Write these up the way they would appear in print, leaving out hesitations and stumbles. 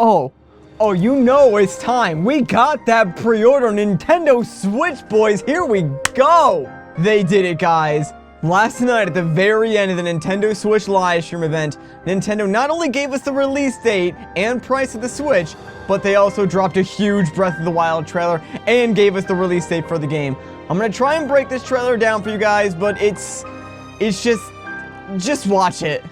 Oh, you know it's time. We got that pre-order Nintendo Switch, boys. Here we go. They did it, guys. Last night at the very end of the Nintendo Switch livestream event, Nintendo not only gave us the release date and price of the Switch, but they also dropped a huge Breath of the Wild trailer and gave us the release date for the game. I'm gonna try and break this trailer down for you guys, but it's just watch it.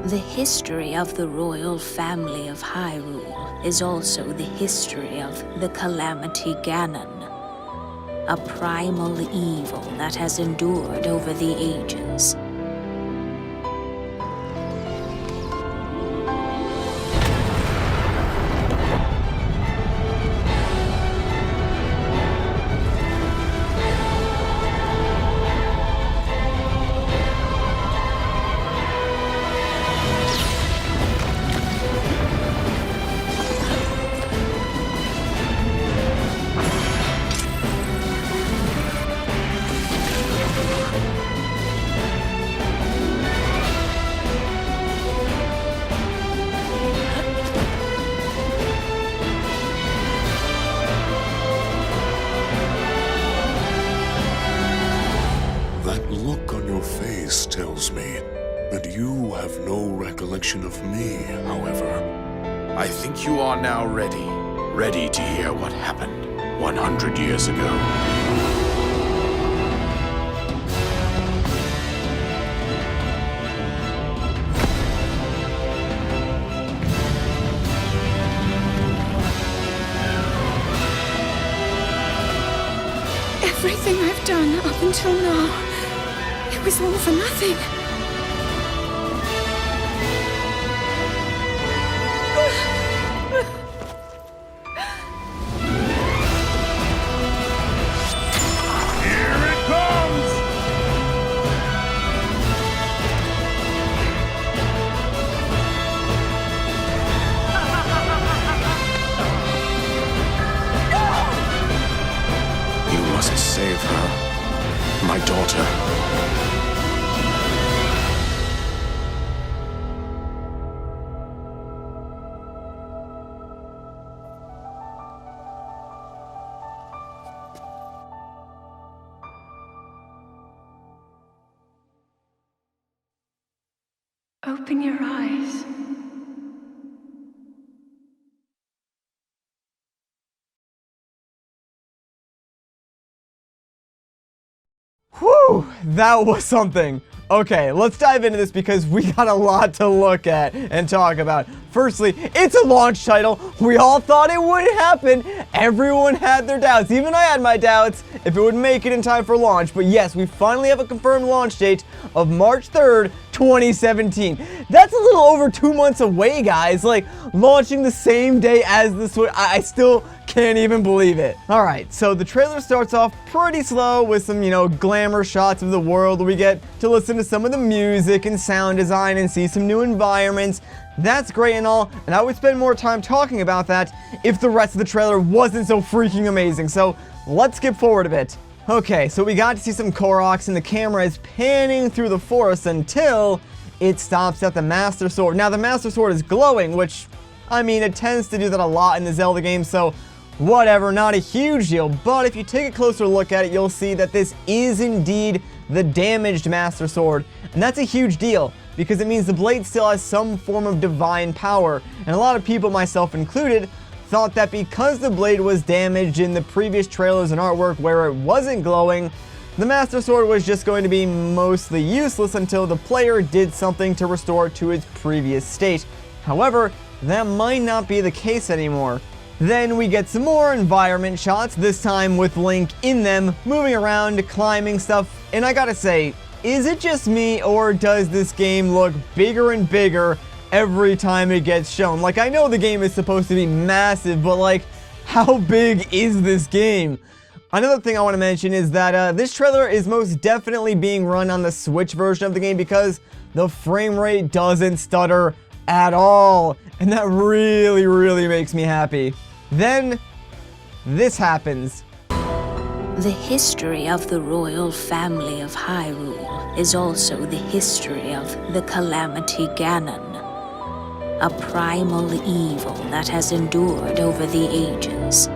The history of the royal family of Hyrule is also the history of the Calamity Ganon, a primal evil that has endured over the ages. Tells me that you have no recollection of me, however. I think you are now ready to hear what happened 100 years ago. Everything I've done up until now, it was all for nothing. Here it comes! You must save her, my daughter. Open your eyes. Whew, that was something. Okay, let's dive into this because we got a lot to look at and talk about. Firstly, it's a launch title. We all thought it would happen. Everyone had their doubts. Even I had my doubts if it would make it in time for launch. But yes, we finally have a confirmed launch date of March 3rd, 2017. That's a little over 2 months away, guys. Like, launching the same day as the Switch. I still can't even believe it. Alright, so the trailer starts off pretty slow with some, glamour shots of the world. We get to listen to some of the music and sound design and see some new environments. That's great and all, and I would spend more time talking about that if the rest of the trailer wasn't so freaking amazing. So let's skip forward a bit. Okay, so we got to see some Koroks and the camera is panning through the forest until it stops at the Master Sword. Now the Master Sword is glowing, which I mean, it tends to do that a lot in the Zelda games, so whatever, not a huge deal. But if you take a closer look at it, you'll see that this is indeed the damaged Master Sword, and that's a huge deal, because it means the blade still has some form of divine power, and a lot of people, myself included, thought that because the blade was damaged in the previous trailers and artwork where it wasn't glowing, the Master Sword was just going to be mostly useless until the player did something to restore it to its previous state. However, that might not be the case anymore. Then we get some more environment shots, this time with Link in them, moving around, climbing stuff, and I gotta say, is it just me, or does this game look bigger and bigger every time it gets shown? Like, I know the game is supposed to be massive, but like, how big is this game? Another thing I want to mention is that this trailer is most definitely being run on the Switch version of the game because the frame rate doesn't stutter at all, and that really makes me happy. Then, this happens. The history of the royal family of Hyrule is also the history of the Calamity Ganon, a primal evil that has endured over the ages.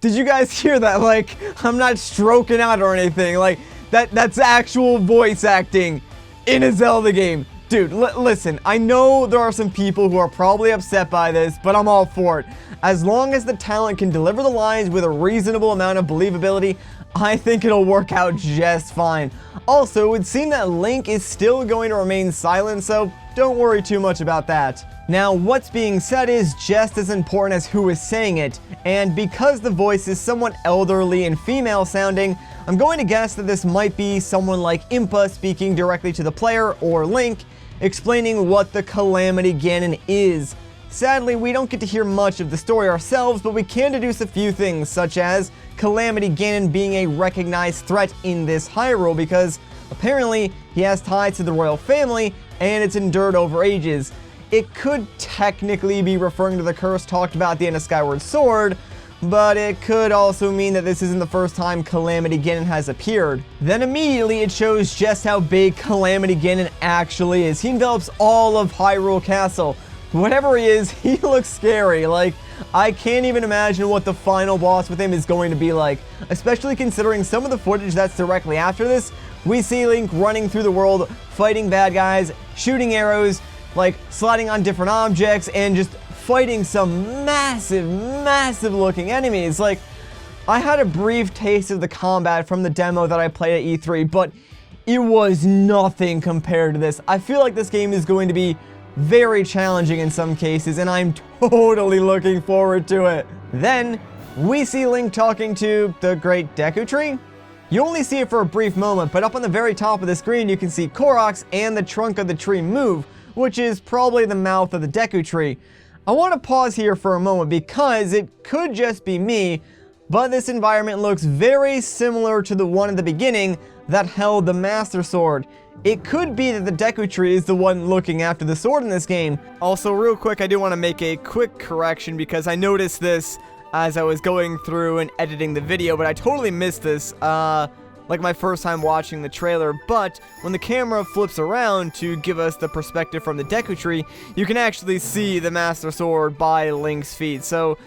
Did you guys hear that? Like, I'm not stroking out or anything. Like, that's actual voice acting in a Zelda game. Dude, listen, I know there are some people who are probably upset by this, but I'm all for it. As long as the talent can deliver the lines with a reasonable amount of believability, I think it'll work out just fine. Also, it would seem that Link is still going to remain silent, so don't worry too much about that. Now, what's being said is just as important as who is saying it, and because the voice is somewhat elderly and female sounding, I'm going to guess that this might be someone like Impa speaking directly to the player, or Link, explaining what the Calamity Ganon is. Sadly, we don't get to hear much of the story ourselves, but we can deduce a few things, such as Calamity Ganon being a recognized threat in this Hyrule because apparently he has ties to the royal family and it's endured over ages. It could technically be referring to the curse talked about at the end of Skyward Sword, but it could also mean that this isn't the first time Calamity Ganon has appeared. Then immediately it shows just how big Calamity Ganon actually is. He envelops all of Hyrule Castle. Whatever he is, he looks scary. Like, I can't even imagine what the final boss with him is going to be like, especially considering some of the footage that's directly after this. We see Link running through the world, fighting bad guys, shooting arrows, like sliding on different objects, and just fighting some massive looking enemies. Like, I had a brief taste of the combat from the demo that I played at E3, but it was nothing compared to this. I feel like this game is going to be very challenging in some cases, and I'm totally looking forward to it. Then, we see Link talking to the great Deu Tree. You only see it for a brief moment, but up on the very top of the screen you can see Koroks and the trunk of the tree move, which is probably the mouth of the Deu Tree. I want to pause here for a moment because it could just be me, but this environment looks very similar to the one at the beginning that held the Master Sword. It could be that the Deu Tree is the one looking after the sword in this game. Also, real quick, I do want to make a quick correction because I noticed this as I was going through and editing the video, but I totally missed this, like my first time watching the trailer. But when the camera flips around to give us the perspective from the Deu Tree, you can actually see the Master Sword by Link's feet. So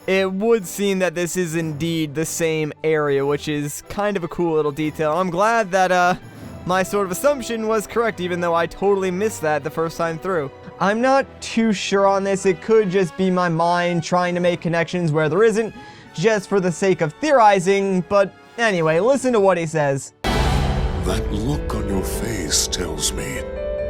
it would seem that this is indeed the same area, which is kind of a cool little detail. I'm glad that, my sort of assumption was correct, even though I totally missed that the first time through. I'm not too sure on this. It could just be my mind trying to make connections where there isn't, just for the sake of theorizing, but anyway, listen to what he says. That look on your face tells me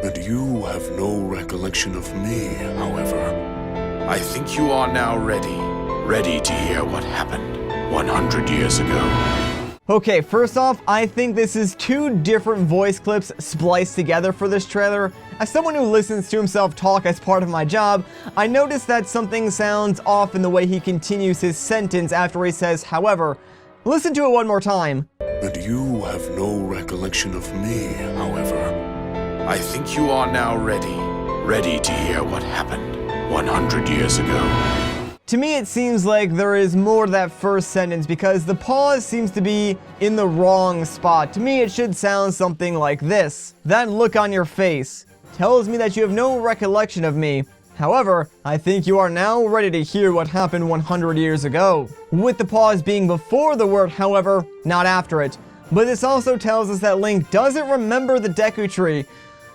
that you have no recollection of me, however. I think you are now ready to hear what happened 100 years ago. Okay, first off, I think this is two different voice clips spliced together for this trailer. As someone who listens to himself talk as part of my job, I noticed that something sounds off in the way he continues his sentence after he says, however. Listen to it one more time. And you have no recollection of me, however. I think you are now ready to hear what happened 100 years ago. To me, it seems like there is more to that first sentence because the pause seems to be in the wrong spot. To me, it should sound something like this. That look on your face tells me that you have no recollection of me. However, I think you are now ready to hear what happened 100 years ago. With the pause being before the word however, not after it. But this also tells us that Link doesn't remember the Deu Tree,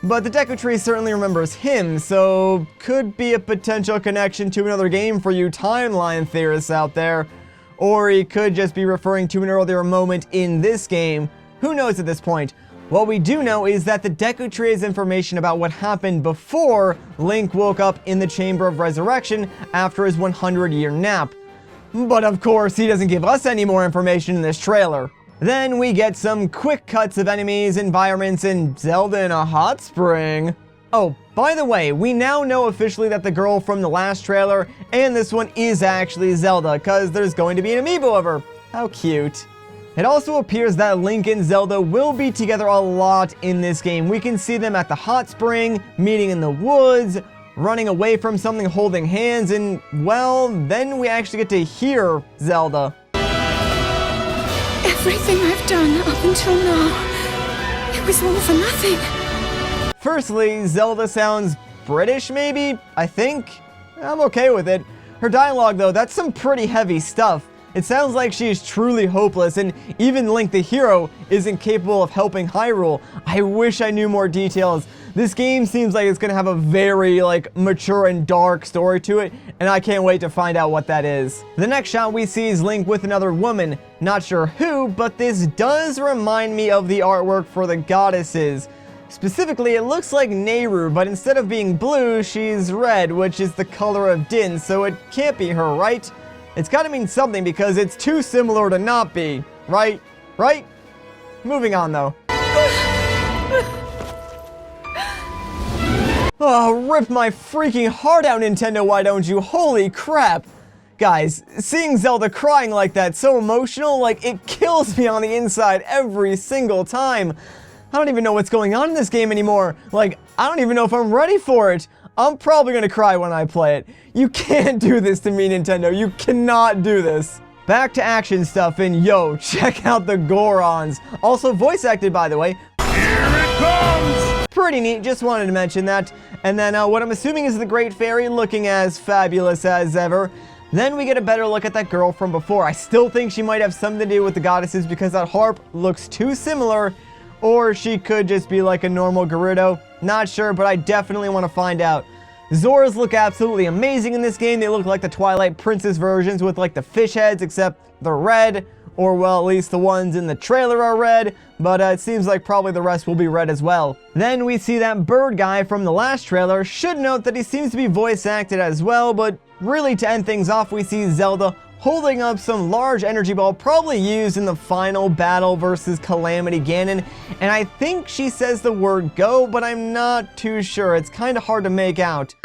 but the Deu Tree certainly remembers him, so could be a potential connection to another game for you timeline theorists out there. Or he could just be referring to an earlier moment in this game. Who knows at this point? What we do know is that the Deu Tree has information about what happened before Link woke up in the Chamber of Resurrection after his 100-year nap. But of course, he doesn't give us any more information in this trailer. Then we get some quick cuts of enemies, environments, and Zelda in a hot spring. Oh, by the way, we now know officially that the girl from the last trailer and this one is actually Zelda, because there's going to be an amiibo of her. How cute. It also appears that Link and Zelda will be together a lot in this game. We can see them at the hot spring, meeting in the woods, running away from something, holding hands, and, well, then we actually get to hear Zelda. Everything I've done up until now, it was all for nothing. Firstly, Zelda sounds British, maybe? I think? I'm okay with it. Her dialogue, though, that's some pretty heavy stuff. It sounds like she is truly hopeless, and even Link the hero isn't capable of helping Hyrule. I wish I knew more details. This game seems like it's going to have a very, mature and dark story to it, and I can't wait to find out what that is. The next shot we see is Link with another woman. Not sure who, but this does remind me of the artwork for the goddesses. Specifically, it looks like Nehru, but instead of being blue, she's red, which is the color of Din, so it can't be her, right? It's gotta mean something because it's too similar to not be, right? Right? Moving on, though. Oh, rip my freaking heart out, Nintendo, why don't you? Holy crap! Guys, seeing Zelda crying like that, so emotional, it kills me on the inside every single time. I don't even know what's going on in this game anymore. I don't even know if I'm ready for it. I'm probably gonna cry when I play it. You can't do this to me, Nintendo. You cannot do this. Back to action stuff, and yo, check out the Gorons. Also voice acted, by the way. Here it comes! Pretty neat, just wanted to mention that. And then what I'm assuming is the Great Fairy looking as fabulous as ever. Then we get a better look at that girl from before. I still think she might have something to do with the goddesses because that harp looks too similar. Or she could just be like a normal Gerudo. Not sure, but I definitely want to find out. Zoras look absolutely amazing in this game. They look like the Twilight Princess versions with the fish heads, except they're red. Or, well, at least the ones in the trailer are red. But it seems like probably the rest will be red as well. Then we see that bird guy from the last trailer. Should note that he seems to be voice acted as well. But really, to end things off, we see Zelda holding up some large energy ball, probably used in the final battle versus Calamity Ganon, and I think she says the word go, but I'm not too sure. It's kind of hard to make out.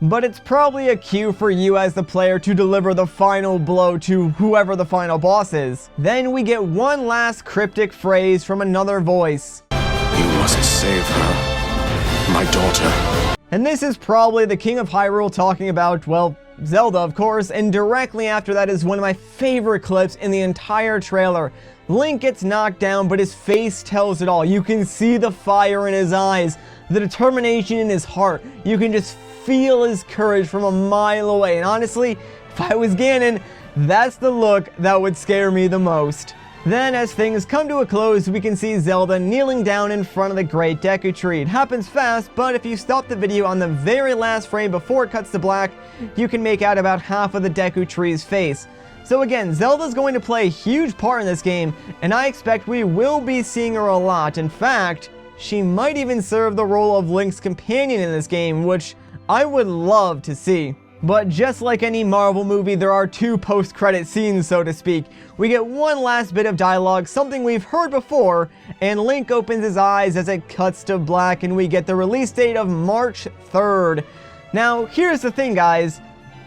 But it's probably a cue for you as the player to deliver the final blow to whoever the final boss is. Then we get one last cryptic phrase from another voice. You must save her, my daughter. And this is probably the King of Hyrule talking about, well, Zelda, of course, and directly after that is one of my favorite clips in the entire trailer. Link gets knocked down, but his face tells it all. You can see the fire in his eyes, the determination in his heart. You can just feel his courage from a mile away. And honestly, if I was Ganon, that's the look that would scare me the most. Then, as things come to a close, we can see Zelda kneeling down in front of the Great Deu Tree. It happens fast, but if you stop the video on the very last frame before it cuts to black, you can make out about half of the Deu Tree's face. So again, Zelda's going to play a huge part in this game, and I expect we will be seeing her a lot. In fact, she might even serve the role of Link's companion in this game, which I would love to see. But just like any Marvel movie, there are two post-credit scenes, so to speak. We get one last bit of dialogue, something we've heard before, and Link opens his eyes as it cuts to black, and we get the release date of March 3rd. Now, here's the thing, guys.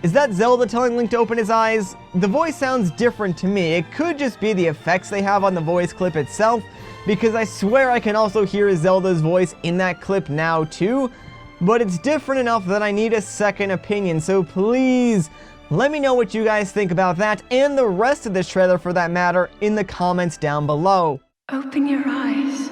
Is that Zelda telling Link to open his eyes? The voice sounds different to me. It could just be the effects they have on the voice clip itself, because I swear I can also hear Zelda's voice in that clip now, too. But it's different enough that I need a second opinion, so please let me know what you guys think about that and the rest of this trailer for that matter in the comments down below. Open your eyes.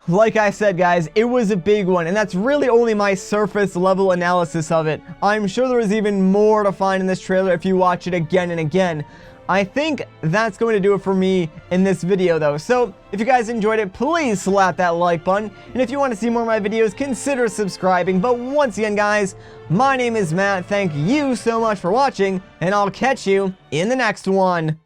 like I said, guys, it was a big one, and that's really only my surface level analysis of it. I'm sure there is even more to find in this trailer if you watch it again and again. I think that's going to do it for me in this video, though. So, if you guys enjoyed it, please slap that like button. And if you want to see more of my videos, consider subscribing. But once again, guys, my name is Matt. Thank you so much for watching, and I'll catch you in the next one.